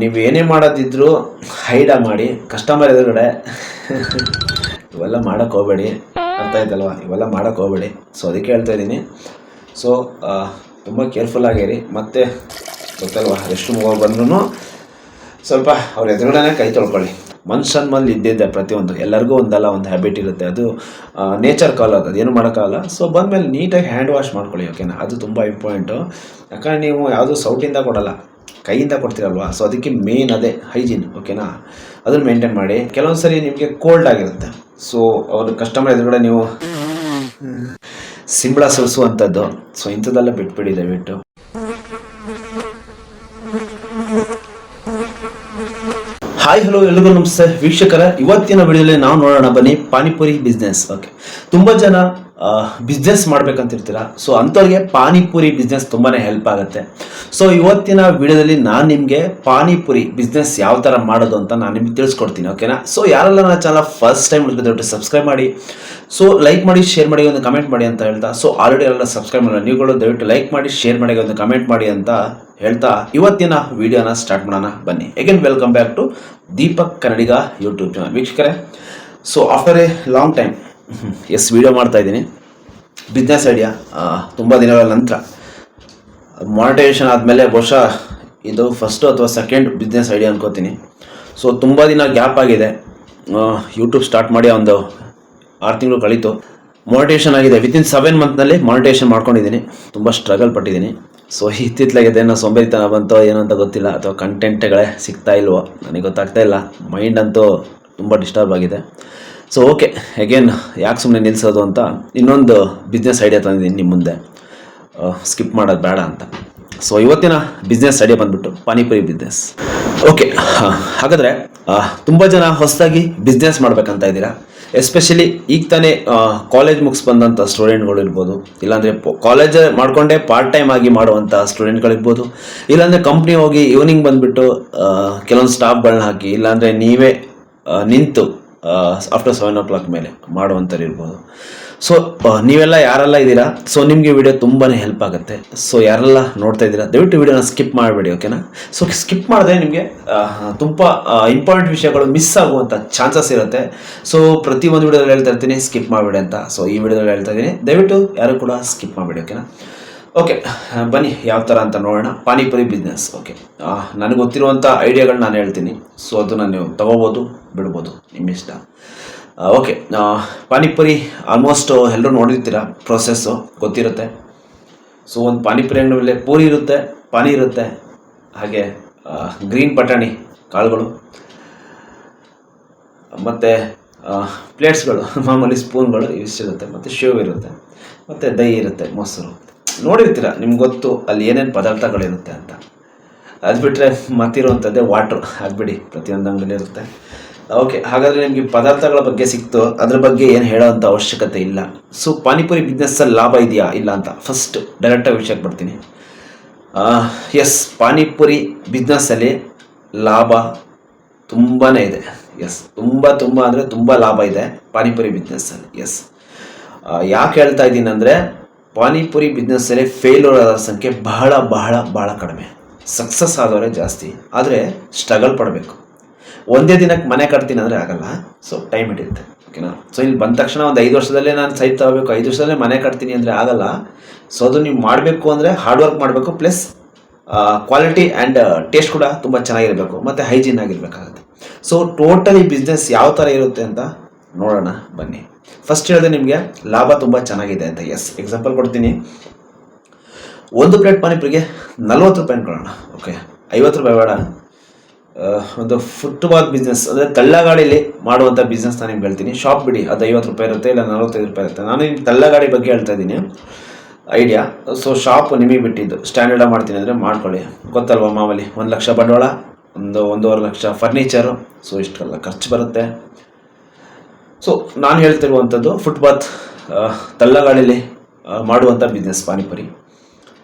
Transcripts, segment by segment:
ನೀವು ಏನೇ ಮಾಡೋದಿದ್ರು ಹೈಡಾಗಿ ಮಾಡಿ ಕಸ್ಟಮರ್ ಎದುರುಗಡೆ ಇವೆಲ್ಲ ಮಾಡೋಕ್ಕೆ ಹೋಗಬೇಡಿ. ಅರ್ಥ ಆಯ್ತಲ್ವ? ಇವೆಲ್ಲ ಮಾಡೋಕ್ಕೆ ಹೋಗಬೇಡಿ. ಸೊ ಅದಕ್ಕೆ ಹೇಳ್ತಾ ಇದ್ದೀನಿ. ಸೊ ತುಂಬ ಕೇರ್ಫುಲ್ಲಾಗಿರಿ. ಮತ್ತು ಗೊತ್ತಲ್ವ, ರೆಸ್ಟ್ ರೂಮ್ಗೆ ಹೋಗಿ ಬಂದ್ರೂ ಸ್ವಲ್ಪ ಅವ್ರ ಎದುರುಗಡೆ ಕೈ ತೊಳ್ಕೊಳ್ಳಿ. ಮನುಷ್ಯನ ಮೇಲೆ ಇದ್ದಿದ್ದೆ ಪ್ರತಿಯೊಂದು, ಎಲ್ಲರಿಗೂ ಒಂದಲ್ಲ ಒಂದು ಹ್ಯಾಬಿಟ್ ಇರುತ್ತೆ. ಅದು ನೇಚರ್ ಕಾಲ್ ಅದು, ಏನು ಮಾಡೋಕ್ಕಾಗಲ್ಲ. ಸೊ ಬಂದಮೇಲೆ ನೀಟಾಗಿ ಹ್ಯಾಂಡ್ ವಾಶ್ ಮಾಡ್ಕೊಳ್ಳಿ, ಓಕೆನಾ? ಅದು ತುಂಬ ಇಂಪಾರ್ಟೆಂಟು. ಯಾಕಂದರೆ ನೀವು ಯಾವುದೂ ಸೌಟಿಂದ ಕೊಡಲ್ಲ, ಕೈಯಿಂದ ಕೊಡ್ತೀರಲ್ವಾ. ಸೊ ಅದಕ್ಕೆ ಮೇನ್ ಅದೇ ಹೈಜೀನ್, ಓಕೆನಾ? ಅದನ್ನು ಮೇಂಟೈನ್ ಮಾಡಿ. ಕೆಲವೊಂದು ಸರಿ ನಿಮಗೆ ಕೋಲ್ಡ್ ಆಗಿರುತ್ತೆ. ಸೊ ಅವ್ರ ಕಸ್ಟಮರ್ ಎದುರುಗಡೆ ನೀವು ಸಿಂಬಳ ಸುರಿಸುವಂಥದ್ದು, ಸೊ ಇಂಥದ್ದೆಲ್ಲ ಬಿಟ್ಬಿಡಿ ದಯವಿಟ್ಟು. ಹಾಯ್ ಹಲೋ ಎಲ್ರಿಗೂ ನಮಸ್ತೆ ವೀಕ್ಷಕರ. ಇವತ್ತಿನ ವಿಡಿಯೋದಲ್ಲಿ ನಾವು ನೋಡೋಣ ಬನ್ನಿ ಪಾನಿಪುರಿ ಬಿಸ್ನೆಸ್. ಓಕೆ, ತುಂಬ ಜನ ಬಿಸ್ನೆಸ್ ಮಾಡ್ಬೇಕಂತಿರ್ತೀರ. ಸೊ ಅಂಥವ್ರಿಗೆ ಪಾನಿಪುರಿ ಬಿಸ್ನೆಸ್ ತುಂಬಾ ಹೆಲ್ಪ್ ಆಗುತ್ತೆ. ಸೊ ಇವತ್ತಿನ ವಿಡಿಯೋದಲ್ಲಿ ನಾನು ನಿಮಗೆ ಪಾನಿಪುರಿ ಬಿಸ್ನೆಸ್ ಯಾವ ಥರ ಮಾಡೋದು ಅಂತ ನಾನು ನಿಮ್ಗೆ ತಿಳಿಸ್ಕೊಡ್ತೀನಿ, ಓಕೆನಾ? ಸೊ ಯಾರೆಲ್ಲ ನನ್ನ ಚಾನಲ್ ಫಸ್ಟ್ ಟೈಮ್ ದಯವಿಟ್ಟು ಸಬ್ಸ್ಕ್ರೈಬ್ ಮಾಡಿ, ಸೊ ಲೈಕ್ ಮಾಡಿ, ಶೇರ್ ಮಾಡಿ, ಒಂದು ಕಮೆಂಟ್ ಮಾಡಿ ಅಂತ ಹೇಳ್ತಾ, ಸೊ ಆಲ್ರೆಡಿ ಎಲ್ಲ ಸಬ್ಸ್ಕ್ರೈಬ್ ಮಾಡಿ ನೀವುಗಳು ದಯವಿಟ್ಟು ಲೈಕ್ ಮಾಡಿ, ಶೇರ್ ಮಾಡಿ, ಒಂದು ಕಮೆಂಟ್ ಮಾಡಿ ಅಂತ ಹೇಳ್ತಾ ಇವತ್ತಿನ ವಿಡಿಯೋನ ಸ್ಟಾರ್ಟ್ ಮಾಡೋಣ ಬನ್ನಿ. Again welcome back to Deepak Kannadiga YouTube channel. ವೀಕ್ಷಕರೇ, so after a long time video ಮಾಡ್ತಾ ಇದ್ದೀನಿ. ಬಿಸ್ನೆಸ್ ಐಡಿಯಾ ತುಂಬ ದಿನಗಳ ನಂತರ ಮಾನಿಟೈಸೇಷನ್ ಆದಮೇಲೆ ಬಹುಶಃ ಇದು ಫಸ್ಟು ಅಥವಾ ಸೆಕೆಂಡ್ ಬಿಸ್ನೆಸ್ ಐಡಿಯಾ ಅನ್ಕೋತೀನಿ. ಸೊ ತುಂಬ ದಿನ ಗ್ಯಾಪ್ ಆಗಿದೆ. ಯೂಟ್ಯೂಬ್ ಸ್ಟಾರ್ಟ್ ಮಾಡಿ ಒಂದು 6 ತಿಂಗಳು ಕಳೀತು. ಮಾನಿಟೈಸೇಷನ್ ಆಗಿದೆ. ವಿತಿನ್ 7 ಮಂತ್ನಲ್ಲಿ ಮಾನಿಟೈಸೇಷನ್ ಮಾಡ್ಕೊಂಡಿದ್ದೀನಿ. ತುಂಬ ಸ್ಟ್ರಗಲ್ ಪಟ್ಟಿದ್ದೀನಿ. ಸೊ ಇತ್ತಿತ್ತಲಾಗೆ ಏನೋ ಸೋಂಬೇರಿತನ ಬಂತೋ ಏನೋ ಅಂತ ಗೊತ್ತಿಲ್ಲ, ಅಥವಾ ಕಂಟೆಂಟ್ಗಳೇ ಸಿಗ್ತಾ ಇಲ್ವೋ ನನಗೆ ಗೊತ್ತಾಗ್ತಾ ಇಲ್ಲ. ಮೈಂಡ್ ಅಂತೂ ತುಂಬ ಡಿಸ್ಟರ್ಬ್ ಆಗಿದೆ. ಸೊ ಓಕೆ, ಅಗೇನ್ ಯಾಕೆ ಸುಮ್ಮನೆ ನಿಲ್ಲಿಸೋದು ಅಂತ ಇನ್ನೊಂದು ಬಿಸ್ನೆಸ್ ಐಡಿಯಾ ತಂದಿದ್ದೀನಿ ನಿಮ್ಮ ಮುಂದೆ, ಸ್ಕಿಪ್ ಮಾಡೋದು ಬೇಡ ಅಂತ. ಸೊ ಇವತ್ತಿನ ಬಿಸ್ನೆಸ್ ಐಡಿಯಾ ಬಂದ್ಬಿಟ್ಟು ಪಾನಿಪುರಿ ಬಿಸ್ನೆಸ್. ಓಕೆ, ಹಾಗಾದರೆ ತುಂಬ ಜನ ಹೊಸದಾಗಿ ಬಿಸ್ನೆಸ್ ಮಾಡ್ಬೇಕಂತ ಇದ್ದೀರಾ. ಎಸ್ಪೆಷಲಿ ಈಗ ತಾನೇ ಕಾಲೇಜ್ ಮುಗಿಸ್ ಬಂದಂಥ ಸ್ಟೂಡೆಂಟ್ಗಳು ಇರ್ಬೋದು, ಇಲ್ಲಾಂದರೆ ಕಾಲೇಜ್ ಮಾಡಿಕೊಂಡೇ ಪಾರ್ಟ್ ಟೈಮ್ ಆಗಿ ಮಾಡುವಂಥ ಸ್ಟೂಡೆಂಟ್ಗಳಿರ್ಬೋದು, ಇಲ್ಲಾಂದರೆ ಕಂಪ್ನಿ ಹೋಗಿ ಈವ್ನಿಂಗ್ ಬಂದುಬಿಟ್ಟು ಕೆಲವೊಂದು ಸ್ಟಾಫ್ಗಳನ್ನ ಹಾಕಿ, ಇಲ್ಲಾಂದರೆ ನೀವೇ ನಿಂತು ಆಫ್ಟರ್ 7 o'clock ಮೇಲೆ ಮಾಡುವಂಥವ್ರು ಇರ್ಬೋದು. ಸೊ ನೀವೆಲ್ಲ ಯಾರೆಲ್ಲ ಇದ್ದೀರಾ, ಸೊ ನಿಮಗೆ ವಿಡಿಯೋ ತುಂಬಾ ಹೆಲ್ಪ್ ಆಗುತ್ತೆ. ಸೊ ಯಾರೆಲ್ಲ ನೋಡ್ತಾ ಇದ್ದೀರಾ ದಯವಿಟ್ಟು ವಿಡಿಯೋನ ಸ್ಕಿಪ್ ಮಾಡಬೇಡಿ, ಓಕೆನಾ? ಸೊ ಸ್ಕಿಪ್ ಮಾಡಿದ್ರೆ ನಿಮಗೆ ತುಂಬ ಇಂಪಾರ್ಟೆಂಟ್ ವಿಷಯಗಳು ಮಿಸ್ ಆಗುವಂಥ ಚಾನ್ಸಸ್ ಇರುತ್ತೆ. ಸೊ ಪ್ರತಿಯೊಂದು ವಿಡಿಯೋದಲ್ಲಿ ಹೇಳ್ತಾ ಇರ್ತೀನಿ ಸ್ಕಿಪ್ ಮಾಡಬೇಡಿ ಅಂತ. ಸೊ ಈ ವಿಡಿಯೋದಲ್ಲಿ ಹೇಳ್ತಾ ಇದ್ದೀನಿ, ದಯವಿಟ್ಟು ಯಾರು ಕೂಡ ಸ್ಕಿಪ್ ಮಾಡಬೇಡಿ, ಓಕೆನಾ? ಓಕೆ, ಬನ್ನಿ ಯಾವ ಥರ ಅಂತ ನೋಡೋಣ. ಪಾನಿಪುರಿ ಬಿಸ್ನೆಸ್. ಓಕೆ, ನನಗೆ ಗೊತ್ತಿರುವಂಥ ಐಡಿಯಾಗಳನ್ನ ನಾನು ಹೇಳ್ತೀನಿ. ಸೊ ಅದನ್ನು ನೀವು ತೊಗೋಬೋದು, ಬಿಡ್ಬೋದು, ನಿಮ್ಮ ಇಷ್ಟ. ಓಕೆ, ಪಾನಿಪುರಿ ಆಲ್ಮೋಸ್ಟ್ ಎಲ್ಲರೂ ನೋಡಿರ್ತೀರ, ಪ್ರೊಸೆಸ್ಸು ಗೊತ್ತಿರುತ್ತೆ. ಸೊ ಒಂದು ಪಾನಿಪುರಿ ಅಂಗಡಿಯಲ್ಲಿ ಪೂರಿ ಇರುತ್ತೆ, ಪಾನಿ ಇರುತ್ತೆ, ಹಾಗೆ ಗ್ರೀನ್ ಬಟಾಣಿ ಕಾಳುಗಳು, ಮತ್ತು ಪ್ಲೇಟ್ಸ್ಗಳು, ಮಾಮೂಲಿ ಸ್ಪೂನ್ಗಳು ಇಷ್ಟಿರುತ್ತೆ, ಮತ್ತು ಶೇವ್ ಇರುತ್ತೆ, ಮತ್ತು ದಹಿ ಇರುತ್ತೆ, ಮೊಸರು ನೋಡಿರ್ತೀರ, ನಿಮ್ಗೆ ಗೊತ್ತು ಅಲ್ಲಿ ಏನೇನು ಪದಾರ್ಥಗಳಿರುತ್ತೆ ಅಂತ. ಅದು ಬಿಟ್ಟರೆ ಮತ್ತಿರುವಂಥದ್ದೇ ವಾಟ್ರು, ಆಗಿಬಿಡಿ ಪ್ರತಿಯೊಂದು ಅಂಗಡಿ ಇರುತ್ತೆ. ಓಕೆ, ಹಾಗಾದರೆ ನಿಮಗೆ ಪದಾರ್ಥಗಳ ಬಗ್ಗೆ ಸಿಕ್ತು, ಅದ್ರ ಬಗ್ಗೆ ಏನು ಹೇಳೋವಂಥ ಅವಶ್ಯಕತೆ ಇಲ್ಲ. ಸೊ ಪಾನಿಪುರಿ ಬಿಸ್ನೆಸ್ಸಲ್ಲಿ ಲಾಭ ಇದೆಯಾ ಇಲ್ಲ ಅಂತ ಫಸ್ಟ್ ಡೈರೆಕ್ಟಾಗಿ ವಿಷಯಕ್ಕೆ ಬರ್ತೀನಿ. ಎಸ್, ಪಾನಿಪುರಿ ಬಿಸ್ನೆಸ್ಸಲ್ಲಿ ಲಾಭ ತುಂಬಾ ಇದೆ. ಎಸ್, ತುಂಬ ಅಂದರೆ ತುಂಬ ಲಾಭ ಇದೆ ಪಾನಿಪುರಿ ಬಿಸ್ನೆಸ್ಸಲ್ಲಿ. ಎಸ್, ಯಾಕೆ ಹೇಳ್ತಾ ಇದ್ದೀನಿ ಅಂದರೆ ಪಾನಿಪುರಿ ಬಿಸ್ನೆಸ್ಸಲ್ಲಿ ಫೇಲ್ಯೂರ್ ಆದ ಸಂಖ್ಯೆ ಬಹಳ ಬಹಳ ಬಹಳ ಕಡಿಮೆ. ಸಕ್ಸಸ್ ಆದವರೇ ಜಾಸ್ತಿ. ಆದರೆ ಸ್ಟ್ರಗಲ್ ಪಡಬೇಕು. ಒಂದೇ ದಿನಕ್ಕೆ ಮನೆ ಕಟ್ತೀನಿ ಅಂದರೆ ಆಗಲ್ಲ. ಸೊ ಟೈಮ್ ಹಿಡಿಯುತ್ತೆ, ಓಕೆನಾ? ಸೊ ಇಲ್ಲಿ ಬಂದ ತಕ್ಷಣ ಒಂದು 5 ವರ್ಷದಲ್ಲೇ ನಾನು ಸೈಟ್ ತಗೋಬೇಕು, 5 ವರ್ಷದಲ್ಲೇ ಮನೆ ಕಟ್ತೀನಿ ಅಂದರೆ ಆಗಲ್ಲ. ಸೊ ಅದು ನೀವು ಮಾಡಬೇಕು ಅಂದರೆ ಹಾರ್ಡ್ ವರ್ಕ್ ಮಾಡಬೇಕು, ಪ್ಲಸ್ ಕ್ವಾಲಿಟಿ ಆ್ಯಂಡ್ ಟೇಸ್ಟ್ ಕೂಡ ತುಂಬ ಚೆನ್ನಾಗಿರಬೇಕು, ಮತ್ತು ಹೈಜೀನ್ ಆಗಿರಬೇಕಾಗುತ್ತೆ. ಸೊ ಟೋಟಲಿ ಬಿಸ್ನೆಸ್ ಯಾವ ಥರ ಇರುತ್ತೆ ಅಂತ ನೋಡೋಣ ಬನ್ನಿ. ಫಸ್ಟ್ ಹೇಳಿದ್ರೆ ನಿಮಗೆ ಲಾಭ ತುಂಬ ಚೆನ್ನಾಗಿದೆ ಅಂತ. ಎಸ್, ಎಕ್ಸಾಂಪಲ್ ಕೊಡ್ತೀನಿ. ಒಂದು ಪ್ಲೇಟ್ ಪಾನಿಪುರಿಗೆ 40 ರೂಪಾಯಿ ಅನ್ಕೊಳ್ಳೋಣ. ಓಕೆ, 50 ರೂಪಾಯಿ ಬೇಡ. ಒಂದು ಫುಟ್ಪಾತ್ ಬಿಸ್ನೆಸ್ ಅಂದರೆ ತಳ್ಳಗಾಡಿಲಿ ಮಾಡುವಂಥ ಬಿಸ್ನೆಸ್ ನಾನು ನಿಮ್ಗೆ ಹೇಳ್ತೀನಿ. ಶಾಪ್ ಬಿಡಿ, ಅದು 50 ರೂಪಾಯಿ ಇರುತ್ತೆ, ಇಲ್ಲ 45 ರೂಪಾಯಿ ಇರುತ್ತೆ. ನಾನು ನಿಮ್ಗೆ ತಳ್ಳಗಾಡಿ ಬಗ್ಗೆ ಹೇಳ್ತಾ ಇದ್ದೀನಿ ಐಡಿಯಾ. ಸೊ ಶಾಪ್ ನಿಮಗೆ ಬಿಟ್ಟಿದ್ದು, ಸ್ಟ್ಯಾಂಡರ್ಡಾಗಿ ಮಾಡ್ತೀನಿ ಅಂದರೆ ಮಾಡ್ಕೊಳ್ಳಿ. ಗೊತ್ತಲ್ವ, ಮಾಮೂಲಿ 1 ಲಕ್ಷ ಬಂಡವಾಳ, 1.5 ಲಕ್ಷ ಫರ್ನಿಚರು, ಸೊ ಇಷ್ಟೆಲ್ಲ ಖರ್ಚು ಬರುತ್ತೆ. ಸೊ ನಾನು ಹೇಳ್ತಿರುವಂಥದ್ದು ಫುಟ್ಪಾತ್ ತಳ್ಳಗಾಡಿಲಿ ಮಾಡುವಂಥ ಬಿಸ್ನೆಸ್ ಪಾನಿಪುರಿ.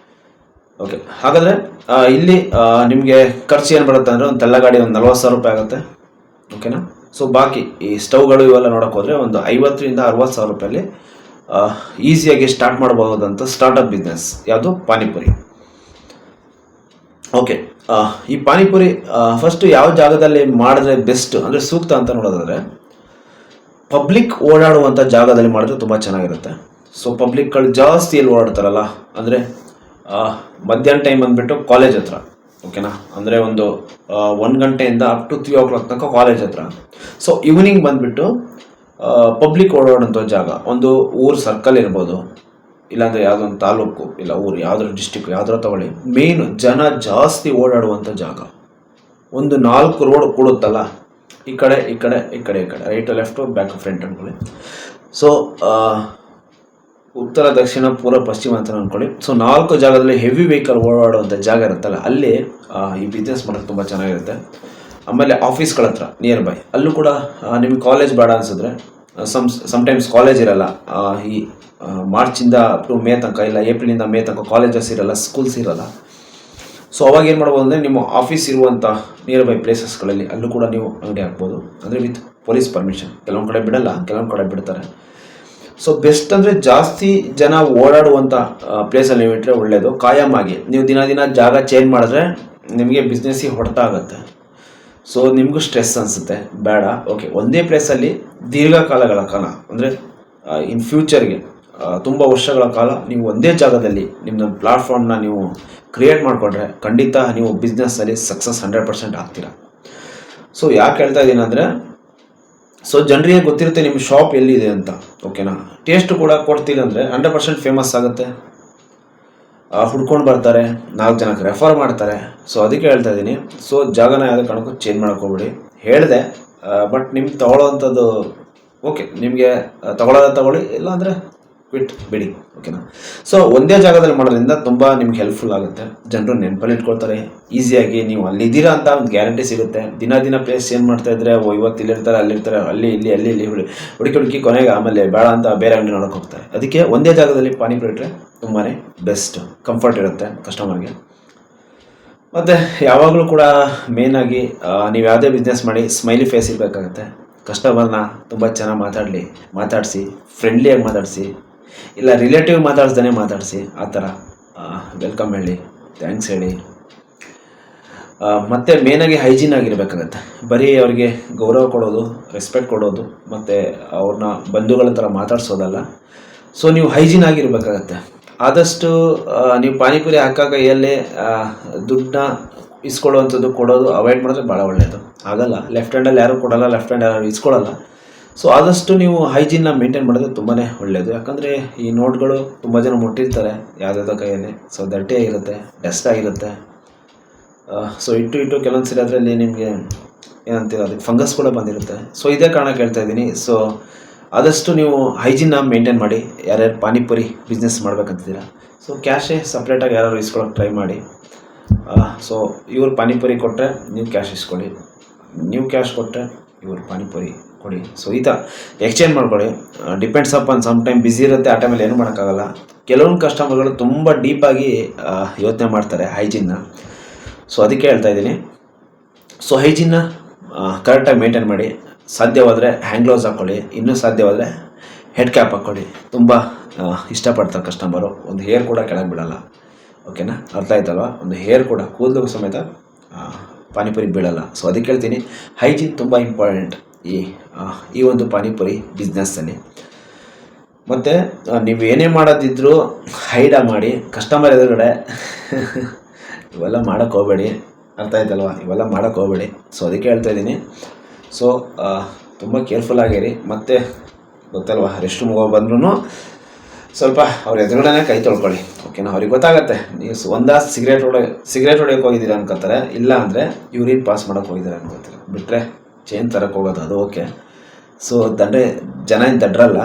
ಓಕೆ, ಹಾಗಾದರೆ ಇಲ್ಲಿ ನಿಮಗೆ ಖರ್ಚು ಏನು ಬರುತ್ತೆ ಅಂದರೆ ಒಂದು ತಳ್ಳಗಾಡಿ ಒಂದು 40,000 ರೂಪಾಯಿ ಆಗುತ್ತೆ, ಓಕೆನಾ? ಸೊ ಬಾಕಿ ಈ ಸ್ಟವ್ಗಳು ಇವೆಲ್ಲ ನೋಡೋಕೆ ಹೋದರೆ ಒಂದು 50,000 to 60,000 ರೂಪಾಯಲ್ಲಿ ಈಸಿಯಾಗಿ ಸ್ಟಾರ್ಟ್ ಮಾಡಬಹುದಂತ ಸ್ಟಾರ್ಟಪ್ ಬಿಸ್ನೆಸ್ ಯಾವುದು? ಪಾನಿಪುರಿ. ಓಕೆ, ಈ ಪಾನಿಪುರಿ ಫಸ್ಟು ಯಾವ ಜಾಗದಲ್ಲಿ ಮಾಡಿದ್ರೆ ಬೆಸ್ಟ್ ಅಂದರೆ ಸೂಕ್ತ ಅಂತ ನೋಡೋದಾದರೆ ಪಬ್ಲಿಕ್ ಓಡಾಡುವಂಥ ಜಾಗದಲ್ಲಿ ಮಾಡಿದ್ರೆ ತುಂಬ ಚೆನ್ನಾಗಿರುತ್ತೆ. ಸೊ ಪಬ್ಲಿಕ್ಗಳು ಜಾಸ್ತಿ ಎಲ್ಲಿ ಓಡಾಡ್ತಾರಲ್ಲ ಅಂದರೆ ಮಧ್ಯಾಹ್ನ ಟೈಮ್ ಬಂದುಬಿಟ್ಟು ಕಾಲೇಜ್ ಹತ್ರ, ಓಕೆನಾ, ಅಂದರೆ ಒಂದು 1 ಗಂಟೆಯಿಂದ ಅಪ್ ಟು 3 o'clock ತನಕ ಕಾಲೇಜ್ ಹತ್ರ. ಸೊ ಈವ್ನಿಂಗ್ ಬಂದುಬಿಟ್ಟು ಪಬ್ಲಿಕ್ ಓಡಾಡುವಂಥ ಜಾಗ, ಒಂದು ಊರು ಸರ್ಕಲ್ ಇರ್ಬೋದು, ಇಲ್ಲಾಂದರೆ ಯಾವುದೊಂದು ತಾಲೂಕು ಇಲ್ಲ ಊರು, ಯಾವುದ್ರ ಡಿಸ್ಟಿಕ್ ಯಾವ್ದಾರ ತಗೊಳ್ಳಿ, ಮೇನ್ ಜನ ಜಾಸ್ತಿ ಓಡಾಡುವಂಥ ಜಾಗ. ಒಂದು 4 ರೋಡ್ ಕೂಡುತ್ತಲ್ಲ, ಈ ಕಡೆ ಈ ಕಡೆ ಈ ಕಡೆ ಈ ಕಡೆ, ರೈಟ್ ಲೆಫ್ಟು ಬ್ಯಾಕ್ ಫ್ರಂಟ್ ಅಂದ್ಕೊಳ್ಳಿ. ಸೊ ಉತ್ತರ ದಕ್ಷಿಣ ಪೂರ್ವ ಪಶ್ಚಿಮ ಅಂತ ಅಂದ್ಕೊಳ್ಳಿ. ಸೊ 4 ಜಾಗದಲ್ಲಿ ಹೆವಿ ವೆಹಿಕಲ್ ಓಡಾಡುವಂಥ ಜಾಗ ಇರುತ್ತಲ್ಲ, ಅಲ್ಲಿ ಈ ಬಿಸ್ನೆಸ್ ಮಾಡೋದು ತುಂಬ ಚೆನ್ನಾಗಿರುತ್ತೆ. ಆಮೇಲೆ ಆಫೀಸ್ಗಳ ಹತ್ರ ನಿಯರ್ ಬೈ, ಅಲ್ಲೂ ಕೂಡ ನಿಮಗೆ ಕಾಲೇಜ್ ಬೇಡ ಅನಿಸಿದ್ರೆ, ಸಮ್ಟೈಮ್ಸ್ ಕಾಲೇಜ್ ಇರಲ್ಲ, ಈ ಮಾರ್ಚಿಂದ ಅಪ್ ಟು ಮೇ ತನಕ, ಇಲ್ಲ ಏಪ್ರಿಲಿಂದ ಮೇ ತನಕ ಕಾಲೇಜಸ್ ಇರಲ್ಲ, ಸ್ಕೂಲ್ಸ್ ಇರಲ್ಲ. ಸೊ ಅವಾಗ ಏನು ಮಾಡ್ಬೋದು ಅಂದರೆ ನಿಮ್ಮ ಆಫೀಸ್ ಇರುವಂಥ ನಿಯರ್ ಬೈ ಪ್ಲೇಸಸ್ಗಳಲ್ಲಿ ಅಲ್ಲೂ ಕೂಡ ನೀವು ಅಂಗಡಿ ಹಾಕ್ಬೋದು, ಅಂದರೆ ವಿತ್ ಪೊಲೀಸ್ ಪರ್ಮಿಷನ್. ಕೆಲವೊಂದು ಕಡೆ ಬಿಡಲ್ಲ, ಕೆಲವೊಂದು ಕಡೆ ಬಿಡ್ತಾರೆ. ಸೊ ಬೆಸ್ಟ್ ಅಂದರೆ ಜಾಸ್ತಿ ಜನ ಓಡಾಡುವಂಥ ಪ್ಲೇಸಲ್ಲಿ ನೀವು ಇಟ್ಟರೆ ಒಳ್ಳೆಯದು. ಕಾಯಂ ಆಗಿ ನೀವು ದಿನ ಜಾಗ ಚೇಂಜ್ ಮಾಡಿದ್ರೆ ನಿಮಗೆ ಬಿಸ್ನೆಸ್ಸಿಗೆ ಹೊಡೆತ ಆಗುತ್ತೆ. ಸೊ ನಿಮಗೂ ಸ್ಟ್ರೆಸ್ ಅನಿಸುತ್ತೆ, ಬೇಡ. ಓಕೆ, ಒಂದೇ ಪ್ಲೇಸಲ್ಲಿ ದೀರ್ಘಕಾಲಗಳ ಕಾಲ ಅಂದರೆ ಇನ್ ಫ್ಯೂಚರ್ಗೆ ತುಂಬ ವರ್ಷಗಳ ಕಾಲ ನೀವು ಒಂದೇ ಜಾಗದಲ್ಲಿ ನಿಮ್ಮ ಪ್ಲಾಟ್ಫಾರ್ಮ್ನ ನೀವು ಕ್ರಿಯೇಟ್ ಮಾಡಿಕೊಂಡ್ರೆ ಖಂಡಿತ ನೀವು ಬಿಸ್ನೆಸ್ಸಲ್ಲಿ ಸಕ್ಸಸ್ 100% ಆಗ್ತೀರಾ. ಸೊ ಯಾಕೆ ಹೇಳ್ತಾ ಇದ್ದೀನಿ ಅಂದರೆ, ಸೊ ಜನರಿಗೆ ಗೊತ್ತಿರುತ್ತೆ ನಿಮ್ಮ ಶಾಪ್ ಎಲ್ಲಿದೆ ಅಂತ, ಓಕೆನಾ. ಟೇಸ್ಟ್ ಕೂಡ ಕೊಡ್ತೀವಿ ಅಂದರೆ 100% ಫೇಮಸ್ ಆಗುತ್ತೆ, ಹುಡ್ಕೊಂಡು ಬರ್ತಾರೆ, 4 ಜನಕ್ಕೆ ರೆಫರ್ ಮಾಡ್ತಾರೆ. ಸೊ ಅದಕ್ಕೆ ಹೇಳ್ತಾ ಇದ್ದೀನಿ. ಸೊ ಜಾಗನ ಯಾವುದೇ ಕಾರಣಕ್ಕೂ ಚೇಂಜ್ ಮಾಡೋಕ್ಕೋಗ್ಬೇಡಿ. ಹೇಳಿದೆ, ಬಟ್ ನಿಮ್ಗೆ ತೊಗೊಳ್ಳೋವಂಥದ್ದು ಓಕೆ, ನಿಮಗೆ ತಗೊಳ್ಳಿ, ಇಲ್ಲಾಂದರೆ ಕ್ವಿಟ್ ಬಿಡಿ, ಓಕೆನಾ. ಸೊ ಒಂದೇ ಜಾಗದಲ್ಲಿ ಮಾಡೋದ್ರಿಂದ ತುಂಬ ನಿಮ್ಗೆ ಹೆಲ್ಪ್ಫುಲ್ ಆಗುತ್ತೆ. ಜನರು ನೆನಪಲ್ಲಿ ಇಟ್ಕೊಳ್ತಾರೆ, ಈಸಿಯಾಗಿ ನೀವು ಅಲ್ಲಿದ್ದೀರಾ ಅಂತ ಒಂದು ಗ್ಯಾರಂಟಿ ಸಿಗುತ್ತೆ. ದಿನ ಪ್ಲೇಸ್ ಚೇಂಜ್ ಮಾಡ್ತಾ ಇದ್ದರೆ ಇವತ್ತು ಇಲ್ಲಿರ್ತಾರೆ, ಅಲ್ಲಿರ್ತಾರೆ, ಅಲ್ಲಿ ಹುಡುಕಿ ಕೊನೆಗೆ ಆಮೇಲೆ ಬೇಡ ಅಂತ ಬೇರೆ ಅಂಗಡಿ ನೋಡೋಕೆ ಹೋಗ್ತಾರೆ. ಅದಕ್ಕೆ ಒಂದೇ ಜಾಗದಲ್ಲಿ ಪಾನಿಪುರಿ ಇಟ್ಟರೆ ತುಂಬಾ ಬೆಸ್ಟ್, ಕಂಫರ್ಟ್ ಇರುತ್ತೆ ಕಸ್ಟಮರ್ಗೆ. ಮತ್ತು ಯಾವಾಗಲೂ ಕೂಡ ಮೇಯ್ನಾಗಿ ನೀವು ಯಾವುದೇ ಬಿಸ್ನೆಸ್ ಮಾಡಿ ಸ್ಮೈಲಿ ಫೇಸ್ ಇರಬೇಕಾಗತ್ತೆ. ಕಸ್ಟಮರ್ನ ತುಂಬ ಚೆನ್ನಾಗಿ ಮಾತಾಡಿಸಿ ಫ್ರೆಂಡ್ಲಿಯಾಗಿ ಮಾತಾಡಿಸಿ, ಇಲ್ಲ ರಿಲೇಟಿವ್ ಮಾತಾಡಿಸಿ, ಆ ಥರ ವೆಲ್ಕಮ್ ಹೇಳಿ, ಥ್ಯಾಂಕ್ಸ್ ಹೇಳಿ. ಮತ್ತು ಮೇಯ್ನಾಗಿ ಹೈಜೀನ್ ಆಗಿರಬೇಕಾಗತ್ತೆ. ಬರೀ ಅವ್ರಿಗೆ ಗೌರವ ಕೊಡೋದು, ರೆಸ್ಪೆಕ್ಟ್ ಕೊಡೋದು, ಮತ್ತು ಅವ್ರನ್ನ ಬಂಧುಗಳ ಥರ ಮಾತಾಡ್ಸೋದಲ್ಲ. ಸೊ ನೀವು ಹೈಜೀನ್ ಆಗಿರಬೇಕಾಗತ್ತೆ. ಆದಷ್ಟು ನೀವು ಪಾನಿಪುರಿ ಹಾಕೋ ಕೈಯಲ್ಲೇ ದುಡ್ಡನ್ನ ಇಸ್ಕೊಳ್ಳುವಂಥದ್ದು ಕೊಡೋದು ಅವಾಯ್ಡ್ ಮಾಡಿದ್ರೆ ಭಾಳ ಒಳ್ಳೆಯದು. ಆಗಲ್ಲ, ಲೆಫ್ಟ್ ಹ್ಯಾಂಡಲ್ಲಿ ಯಾರೂ ಕೊಡೋಲ್ಲ, ಲೆಫ್ಟ್ ಹ್ಯಾಂಡ್ ಯಾರು ಇಸ್ಕೊಳ್ಳಲ್ಲ. ಸೊ ಆದಷ್ಟು ನೀವು ಹೈಜೀನ್ನ ಮೇಂಟೈನ್ ಮಾಡೋದು ತುಂಬಾ ಒಳ್ಳೆಯದು. ಯಾಕಂದರೆ ಈ ನೋಟ್ಗಳು ತುಂಬ ಜನ ಮುಟ್ಟಿರ್ತಾರೆ ಯಾವುದಾದ್ರೂ ಕೈಯಲ್ಲಿ. ಸೊ ದರ್ಟಿ ಆಗಿರುತ್ತೆ, ಡಸ್ಟ್ ಆಗಿರುತ್ತೆ. ಸೊ ಇಟ್ಟು ಕೆಲವೊಂದು ಸರಿ ಅದರಲ್ಲಿ ನಿಮಗೆ ಏನಂತೀರ, ಅದಕ್ಕೆ ಫಂಗಸ್ ಕೂಡ ಬಂದಿರುತ್ತೆ. ಸೊ ಇದೇ ಕಾರಣಕ್ಕೆ ಹೇಳ್ತಾ ಇದ್ದೀನಿ. ಸೊ ಆದಷ್ಟು ನೀವು ಹೈಜೀನ್ನ ಮೇಂಟೈನ್ ಮಾಡಿ. ಯಾರ್ಯಾರು ಪಾನಿಪುರಿ ಬಿಸ್ನೆಸ್ ಮಾಡ್ಬೇಕಂತಿದ್ದೀರಾ, ಸೊ ಕ್ಯಾಶೇ ಸಪ್ರೇಟಾಗಿ ಯಾರು ಇಸ್ಕೊಳ್ಳೋಕೆ ಟ್ರೈ ಮಾಡಿ. ಸೊ ಇವ್ರು ಪಾನಿಪುರಿ ಕೊಟ್ಟರೆ ನೀವು ಕ್ಯಾಶ್ ಇಸ್ಕೊಳ್ಳಿ, ನೀವು ಕ್ಯಾಶ್ ಕೊಟ್ಟರೆ ಇವ್ರು ಪಾನಿಪುರಿ ಕೊಡಿ. ಸೊ ಈ ಥರ ಎಕ್ಸ್ಚೇಂಜ್ ಮಾಡ್ಕೊಳ್ಳಿ. ಡಿಪೆಂಡ್ಸ್ ಅಪ್ ಸಮ್ ಟೈಮ್ ಬಿಸಿ ಇರುತ್ತೆ, ಆ ಟೈಮಲ್ಲಿ ಏನೂ ಮಾಡೋಕ್ಕಾಗಲ್ಲ. ಕೆಲವೊಂದು ಕಸ್ಟಮರ್ಗಳು ತುಂಬ ಡೀಪಾಗಿ ಯೋಚನೆ ಮಾಡ್ತಾರೆ ಹೈಜೀನ್ನ. ಸೊ ಅದಕ್ಕೆ ಹೇಳ್ತಾ ಇದ್ದೀನಿ. ಸೊ ಹೈಜೀನ್ನ ಕರೆಕ್ಟಾಗಿ ಮೇಂಟೈನ್ ಮಾಡಿ. ಸಾಧ್ಯವಾದರೆ ಹ್ಯಾಂಡ್ ಗ್ಲೌಸ್ ಹಾಕ್ಕೊಳ್ಳಿ, ಇನ್ನೂ ಸಾಧ್ಯವಾದರೆ ಹೆಡ್ ಕ್ಯಾಪ್ ಹಾಕ್ಕೊಳ್ಳಿ. ತುಂಬ ಇಷ್ಟಪಡ್ತಾರೆ ಕಸ್ಟಮರು. ಒಂದು ಹೇರ್ ಕೂಡ ಕೆಳಗೆ ಬಿಡೋಲ್ಲ, ಓಕೆನಾ, ಅರ್ಥ ಆಯ್ತಲ್ವ. ಒಂದು ಹೇರ್ ಕೂಡ ಕೂದಲು ಸಮೇತ ಪಾನಿಪುರಿ ಬೀಳಲ್ಲ. ಸೊ ಅದಕ್ಕೆ ಹೇಳ್ತೀನಿ, ಹೈಜೀನ್ ತುಂಬ ಇಂಪಾರ್ಟೆಂಟ್ ಈ ಒಂದು ಪಾನಿಪುರಿ ಬಿಸ್ನೆಸ್ಸಲ್ಲಿ. ಮತ್ತು ನೀವು ಏನೇ ಮಾಡೋದಿದ್ರೂ ಹೈಡ ಮಾಡಿ, ಕಸ್ಟಮರ್ ಎದುರುಗಡೆ ಇವೆಲ್ಲ ಮಾಡೋಕ್ಕೆ ಹೋಗಬೇಡಿ, ಅರ್ಥ ಆಯ್ತಲ್ವ, ಇವೆಲ್ಲ ಮಾಡೋಕ್ಕೆ ಹೋಗಬೇಡಿ. ಸೊ ಅದಕ್ಕೆ ಹೇಳ್ತಾ ಇದ್ದೀನಿ. ಸೊ ತುಂಬ ಕೇರ್ಫುಲ್ಲಾಗಿರಿ. ಮತ್ತು ಗೊತ್ತಲ್ವ, ರೆಸ್ಟ್ ರೂಮ್ಗೆ ಹೋಗಿ ಬಂದ್ರೂ ಸ್ವಲ್ಪ ಅವ್ರ ಎದುರುಗಡೆ ಕೈ ತೊಳ್ಕೊಳ್ಳಿ, ಓಕೆನಾ. ಅವ್ರಿಗೆ ಗೊತ್ತಾಗತ್ತೆ ನೀವು ಸಿಗರೇಟ್ ಹೊಡೆಯೋಕೆ ಹೋಗಿದ್ದೀರಾ ಅನ್ಕೋತಾರೆ, ಇಲ್ಲ ಅಂದರೆ ಯೂರಿನ್ ಪಾಸ್ ಮಾಡೋಕ್ಕೆ ಹೋಗಿದ್ದೀರಾ ಅನ್ಕೋತಾರೆ. ಬಿಟ್ಟರೆ ಚೇಂಜ್ ತರಕ್ಕೆ ಹೋಗೋದು ಅದು ಓಕೆ. ಸೊ ಜನ ಏನು ದಡ್ರಲ್ಲ.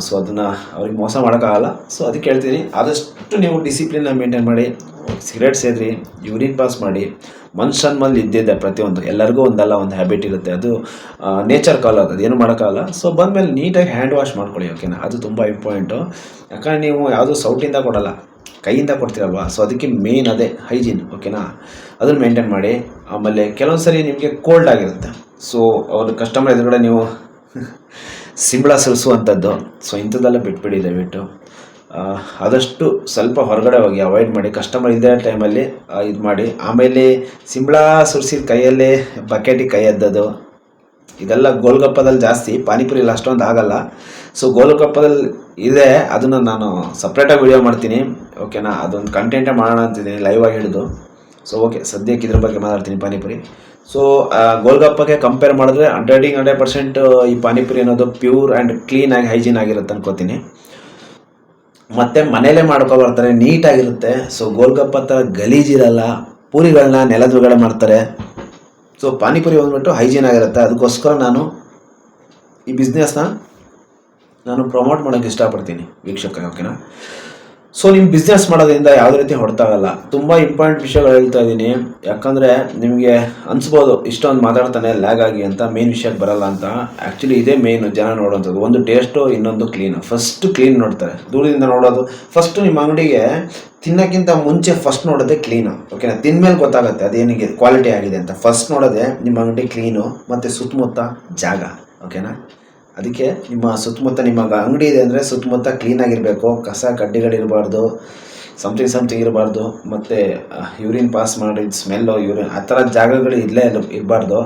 ಸೊ ಅದನ್ನು ಅವ್ರಿಗೆ ಮೋಸ ಮಾಡೋಕ್ಕಾಗಲ್ಲ. ಸೊ ಅದಕ್ಕೆ ಹೇಳ್ತೀನಿ, ಆದಷ್ಟು ನೀವು ಡಿಸಿಪ್ಲಿನ್ನ ಮೇಂಟೈನ್ ಮಾಡಿ. ಸಿಗರೇಟ್ ಸೇದ್ರಿ, ಯೂರಿನ್ ಪಾಸ್ ಮಾಡಿ. ಮನುಷ್ಯನ ಮೇಲೆ ಇದ್ದಿದ್ದೆ ಪ್ರತಿಯೊಂದು, ಎಲ್ಲರಿಗೂ ಒಂದಲ್ಲ ಒಂದು ಹ್ಯಾಬಿಟ್ ಇರುತ್ತೆ, ಅದು ನೇಚರ್ ಕಾಲ್ ಅದು, ಏನು ಮಾಡೋಕ್ಕಾಗಲ್ಲ. ಸೊ ಬಂದಮೇಲೆ ನೀಟಾಗಿ ಹ್ಯಾಂಡ್ ವಾಶ್ ಮಾಡ್ಕೊಳ್ಳಿ, ಓಕೆನಾ. ಅದು ತುಂಬ ಇಂಪಾರ್ಟೆಂಟು. ಯಾಕಂದರೆ ನೀವು ಯಾವುದೂ ಸೌಟಿಂದ ಕೊಡೋಲ್ಲ, ಕೈಯಿಂದ ಕೊಡ್ತೀರಲ್ವ. ಸೊ ಅದಕ್ಕೆ ಮೇನ್ ಅದೇ ಹೈಜೀನ್, ಓಕೆನಾ. ಅದನ್ನು ಮೇಂಟೈನ್ ಮಾಡಿ. ಆಮೇಲೆ ಕೆಲವೊಂದು ಸರಿ ನಿಮಗೆ ಕೋಲ್ಡ್ ಆಗಿರುತ್ತೆ. ಸೊ ಅವ್ರ ಕಸ್ಟಮರ್ ಎದುರುಗಡೆ ನೀವು ಸಿಂಬಳ ಸುರಿಸುವಂಥದ್ದು, ಸೊ ಇಂಥದ್ದೆಲ್ಲ ಬಿಟ್ಬಿಡಿ ದಯವಿಟ್ಟು. ಆದಷ್ಟು ಸ್ವಲ್ಪ ಹೊರಗಡೆ ಹೋಗಿ ಅವಾಯ್ಡ್ ಮಾಡಿ, ಕಸ್ಟಮರ್ ಇದ್ದ ಟೈಮಲ್ಲಿ ಇದು ಮಾಡಿ. ಆಮೇಲೆ ಸಿಂಬಳ ಸುರಿಸಿದ ಕೈಯಲ್ಲೇ ಬಕೆಟಿಗೆ ಕೈ ಎದ್ದದು, ಇದೆಲ್ಲ ಗೋಲ್ಗಪ್ಪದಲ್ಲಿ ಜಾಸ್ತಿ, ಪಾನಿಪುರಿಲಿ ಅಷ್ಟೊಂದು ಆಗಲ್ಲ. ಸೊ ಗೋಲ್ಗಪ್ಪದಲ್ಲಿ ಇದೆ, ಅದನ್ನು ನಾನು ಸಪ್ರೇಟಾಗಿ ವಿಡಿಯೋ ಮಾಡ್ತೀನಿ, ಓಕೆನಾ. ಅದೊಂದು ಕಂಟೆಂಟೇ ಮಾಡೋಣ ಅಂತಿದ್ದೀನಿ ಲೈವ್ ಆಗಿ ಹಿಡಿದು. ಸೊ ಓಕೆ, ಸದ್ಯಕ್ಕೆ ಇದ್ರ ಬಗ್ಗೆ ಮಾತಾಡ್ತೀನಿ ಪಾನಿಪುರಿ. ಸೊ ಗೋಲ್ಗಪ್ಪಗೆ ಕಂಪೇರ್ ಮಾಡಿದ್ರೆ 100% ಈ ಪಾನಿಪುರಿ ಅನ್ನೋದು ಪ್ಯೂರ್ ಆ್ಯಂಡ್ ಕ್ಲೀನಾಗಿ ಹೈಜೀನ್ ಆಗಿರುತ್ತೆ ಅನ್ಕೋತೀನಿ. ಮತ್ತು ಮನೇಲೇ ಮಾಡ್ಕೊಬರ್ತಾರೆ, ನೀಟಾಗಿರುತ್ತೆ. ಸೊ ಗೋಲ್ಗಪ್ಪ ಥರ ಗಲೀಜಿರಲ್ಲ, ಪೂರಿಗಳನ್ನ ನೆಲದ್ರುಗಡೆ ಮಾಡ್ತಾರೆ. ಸೊ ಪಾನಿಪುರಿ ಬಂದ್ಬಿಟ್ಟು ಹೈಜೀನ್ ಆಗಿರುತ್ತೆ. ಅದಕ್ಕೋಸ್ಕರ ನಾನು ಈ ಬಿಸ್ನೆಸ್ನ ಪ್ರಮೋಟ್ ಮಾಡೋಕ್ಕೆ ಇಷ್ಟಪಡ್ತೀನಿ ವೀಕ್ಷಕರೇ, ಓಕೆನಾ. ಸೊ ನಿಮ್ಮ ಬಿಸ್ನೆಸ್ ಮಾಡೋದ್ರಿಂದ ಯಾವುದೇ ರೀತಿ ಹೊಡ್ತಾಗಲ್ಲ. ತುಂಬ ಇಂಪಾರ್ಟೆಂಟ್ ವಿಷಯಗಳು ಹೇಳ್ತಾ ಇದ್ದೀನಿ, ಯಾಕಂದರೆ ನಿಮಗೆ ಅನಿಸ್ಬೋದು ಇಷ್ಟೊಂದು ಮಾತಾಡ್ತಾನೆ ಲ್ಯಾಗ್ ಆಗಿ ಅಂತ, ಮೇನ್ ವಿಷಯಕ್ಕೆ ಬರಲ್ಲ ಅಂತ. ಆ್ಯಕ್ಚುಲಿ ಇದೇ ಮೇಯ್ನು ಜನ ನೋಡೋವಂಥದ್ದು. ಒಂದು ಟೇಸ್ಟು, ಇನ್ನೊಂದು ಕ್ಲೀನು. ಫಸ್ಟು ಕ್ಲೀನ್ ನೋಡ್ತಾರೆ, ದೂರದಿಂದ ನೋಡೋದು. ಫಸ್ಟು ನಿಮ್ಮ ಅಂಗಡಿಗೆ ತಿನ್ನೋಕ್ಕಿಂತ ಮುಂಚೆ ಫಸ್ಟ್ ನೋಡೋದೇ ಕ್ಲೀನು, ಓಕೆನಾ. ತಿಂದಮೇಲೆ ಗೊತ್ತಾಗುತ್ತೆ ಅದೇನಿಗೆ ಕ್ವಾಲಿಟಿ ಆಗಿದೆ ಅಂತ. ಫಸ್ಟ್ ನೋಡೋದೇ ನಿಮ್ಮ ಅಂಗಡಿ ಕ್ಲೀನು ಮತ್ತು ಸುತ್ತಮುತ್ತ ಜಾಗ, ಓಕೆನಾ. ಅದಕ್ಕೆ ನಿಮ್ಮ ಸುತ್ತಮುತ್ತ, ನಿಮ್ಮ ಅಂಗಡಿ ಇದೆ ಅಂದರೆ ಸುತ್ತಮುತ್ತ ಕ್ಲೀನಾಗಿರಬೇಕು. ಕಸ ಕಡ್ಡಿಗಳಿರಬಾರ್ದು, ಸಮಥಿಂಗ್ ಇರಬಾರ್ದು. ಮತ್ತು ಯೂರಿನ್ ಪಾಸ್ ಮಾಡಿದ ಸ್ಮೆಲ್ಲು, ಯೂರಿನ್ ಆ ಥರ ಜಾಗಗಳು ಇರಬಾರ್ದು.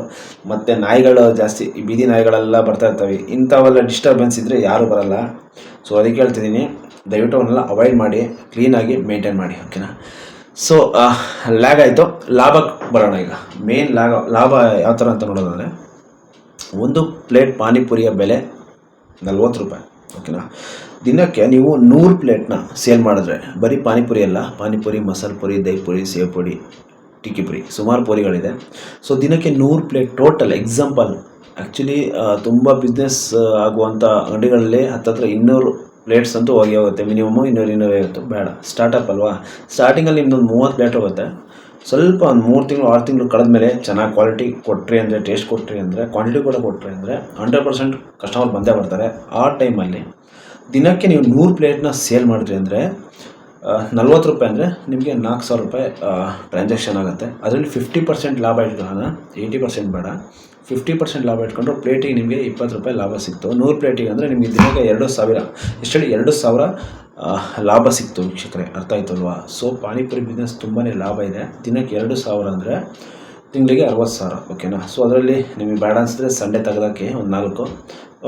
ಮತ್ತು ನಾಯಿಗಳು ಜಾಸ್ತಿ, ಈ ಬೀದಿ ನಾಯಿಗಳೆಲ್ಲ ಬರ್ತಾ ಇರ್ತವೆ. ಇಂಥವೆಲ್ಲ ಡಿಸ್ಟರ್ಬೆನ್ಸ್ ಇದ್ದರೆ ಯಾರೂ ಬರಲ್ಲ. ಸೊ ಅದಕ್ಕೆ ಹೇಳ್ತಿದ್ದೀನಿ, ದಯವಿಟ್ಟು ಅವನ್ನೆಲ್ಲ ಅವಾಯ್ಡ್ ಮಾಡಿ, ಕ್ಲೀನಾಗಿ ಮೇಂಟೈನ್ ಮಾಡಿ, ಓಕೆನಾ. ಸೊ ಲ್ಯಾಗ್ ಆಯಿತು, ಲಾಭಕ್ಕೆ ಬರೋಣ. ಈಗ ಮೇನ್ ಲಾಭ ಯಾವ ಥರ ಅಂತ ನೋಡೋದಾದರೆ, ಒಂದು ಪ್ಲೇಟ್ ಪಾನಿಪುರಿಯ ಬೆಲೆ 40 ರೂಪಾಯಿ, ಓಕೆನಾ. ದಿನಕ್ಕೆ ನೀವು 100 ಪ್ಲೇಟ್ನ ಸೇಲ್ ಮಾಡಿದ್ರೆ, ಬರೀ ಪಾನಿಪುರಿ ಅಲ್ಲ, ಪಾನಿಪುರಿ, ಮಸಾಲೆ ಪುರಿ, ದಹಿ ಪುರಿ, ಸೇವ್ ಪುರಿ, ಟಿಕ್ಕಿ ಪುರಿ, ಸುಮಾರು ಪುರಿಗಳಿದೆ. ಸೊ ದಿನಕ್ಕೆ 100 ಪ್ಲೇಟ್ ಟೋಟಲ್. ಎಕ್ಸಾಂಪಲ್, ಆ್ಯಕ್ಚುಲಿ ತುಂಬ ಬಿಸ್ನೆಸ್ ಆಗುವಂಥ ಅಂಗಡಿಗಳಲ್ಲಿ ಹತ್ತತ್ರ 200 ಪ್ಲೇಟ್ಸ್ ಅಂತೂ ಹೋಗುತ್ತೆ. ಮಿನಿಮಮ್ 200-250 ಬೇಡ, ಸ್ಟಾರ್ಟಪ್ ಅಲ್ವಾ. ಸ್ಟಾರ್ಟಿಂಗಲ್ಲಿ ನಿಮ್ಮದೊಂದು 30 ಪ್ಲೇಟ್ ಹೋಗುತ್ತೆ. ಸ್ವಲ್ಪ ಒಂದು 3 ತಿಂಗಳು 6 ತಿಂಗಳು ಕಳೆದ ಮೇಲೆ ಚೆನ್ನಾಗಿ ಕ್ವಾಲಿಟಿ ಕೊಟ್ಟರೆ ಅಂದರೆ, ಟೇಸ್ಟ್ ಕೊಟ್ಟರೆ ಅಂದರೆ, ಕ್ವಾಂಟಿಟಿ ಕೂಡ ಕೊಟ್ಟರೆ ಅಂದರೆ 100% ಕಸ್ಟಮರ್ ಬಂದೇ ಬರ್ತಾರೆ. ಆ ಟೈಮಲ್ಲಿ ದಿನಕ್ಕೆ ನೀವು 100 ಪ್ಲೇಟ್ನ ಸೇಲ್ ಮಾಡಿದ್ರಿ ಅಂದರೆ 40 ರೂಪಾಯಿ ಅಂದರೆ ನಿಮಗೆ 4,000 ರೂಪಾಯಿ ಟ್ರಾನ್ಸಾಕ್ಷನ್ ಆಗುತ್ತೆ. ಅದರಲ್ಲಿ 50% ಲಾಭ ಇಟ್ಕೊಳ್ಳೋಣ, 80% ಬೇಡ. 50% ಲಾಭ ಇಟ್ಕೊಂಡ್ರೆ ಪ್ಲೇಟಿಗೆ ನಿಮಗೆ 20 ರೂಪಾಯಿ ಲಾಭ ಸಿಕ್ತು. 100 ಪ್ಲೇಟಿಗೆ ಅಂದರೆ ನಿಮಗೆ ದಿನಕ್ಕೆ 2,000, ಎಷ್ಟೇಳಿ 2,000 ಲಾಭ ಸಿಕ್ತು ವೀಕ್ಷಕರೇ, ಅರ್ಥ ಆಯ್ತಲ್ವಾ. ಸೊ ಪಾನಿಪುರಿ ಬಿಸ್ನೆಸ್ ತುಂಬಾ ಲಾಭ ಇದೆ. ದಿನಕ್ಕೆ 2,000 ಅಂದರೆ ತಿಂಗಳಿಗೆ 60,000, ಓಕೆನಾ. ಸೊ ಅದರಲ್ಲಿ ನಿಮಗೆ ಬೇಡ ಅನಿಸಿದ್ರೆ ಸಂಡೇ ತೆಗೆದಕ್ಕೆ ಒಂದು 4,